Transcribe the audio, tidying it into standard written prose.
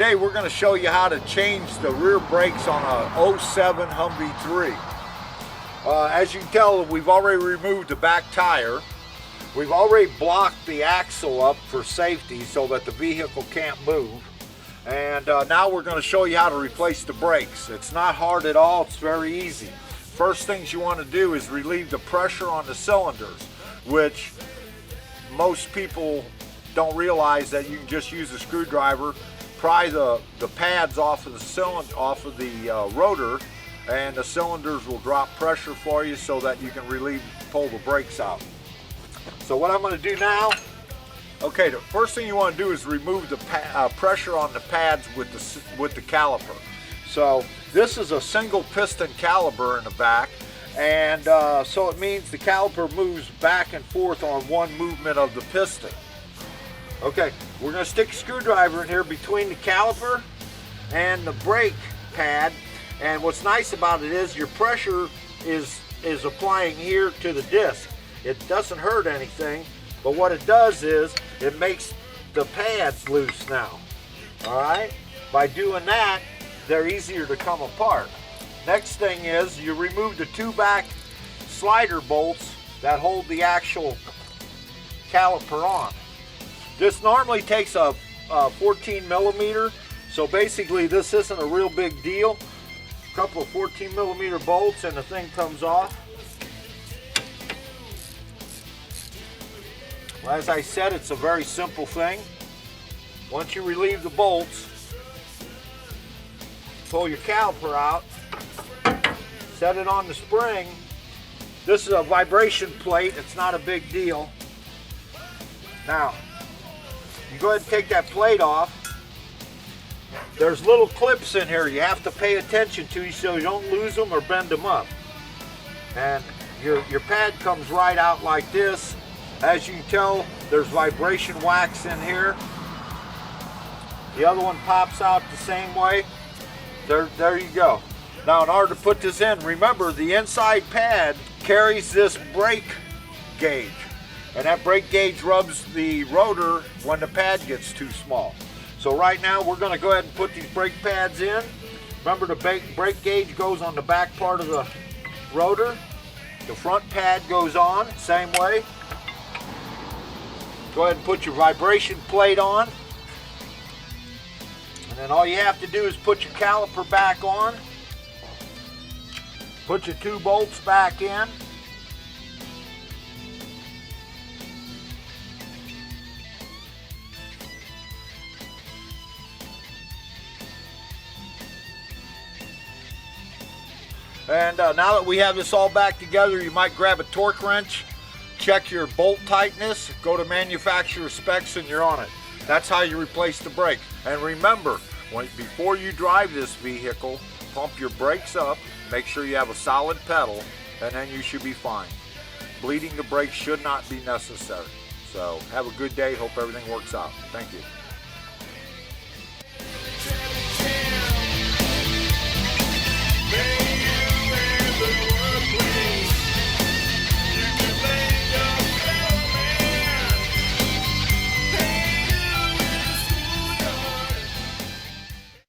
Today we're going to show you how to change the rear brakes on a '07 Humvee 3. As you can tell, we've already removed the back tire. We've already blocked the axle up for safety so that the vehicle can't move. And now we're going to show you how to replace the brakes. It's not hard at all, it's very easy. First things you want to do is relieve the pressure on the cylinders, which most people don't realize that you can just use a screwdriver, pry the pads off of the cylinder, off of the rotor, and the cylinders will drop pressure for you so that you can pull the brakes out. So what I'm going to do now, okay, the first thing you want to do is remove the pressure on the pads with the caliper. So this is a single piston caliper in the back, and so it means the caliper moves back and forth on one movement of the piston. Okay, we're going to stick a screwdriver in here between the caliper and the brake pad, and what's nice about it is your pressure is applying here to the disc. It doesn't hurt anything, but what it does is it makes the pads loose now. Alright? By doing that, they're easier to come apart. Next thing is you remove the two back slider bolts that hold the actual caliper on. This normally takes a 14 millimeter, so basically this isn't a real big deal. A couple of 14 millimeter bolts and the thing comes off. Well, as I said, it's a very simple thing. Once you relieve the bolts, pull your caliper out, set it on the spring. This is a vibration plate, it's not a big deal. Now, you go ahead and take that plate off. There's little clips in here you have to pay attention to so you don't lose them or bend them up. And your pad comes right out like this. As you can tell, there's vibration wax in here. The other one pops out the same way. There you go. Now in order to put this in, remember the inside pad carries this brake gauge. And that brake gauge rubs the rotor when the pad gets too small. So right now we're going to go ahead and put these brake pads in. Remember the brake gauge goes on the back part of the rotor. The front pad goes on, same way. Go ahead and put your vibration plate on. And then all you have to do is put your caliper back on. Put your two bolts back in. And now that we have this all back together, you might grab a torque wrench, check your bolt tightness, go to manufacturer specs, and you're on it. That's how you replace the brake. And remember, before you drive this vehicle, pump your brakes up, make sure you have a solid pedal, and then you should be fine. Bleeding the brakes should not be necessary. So have a good day. Hope everything works out. Thank you.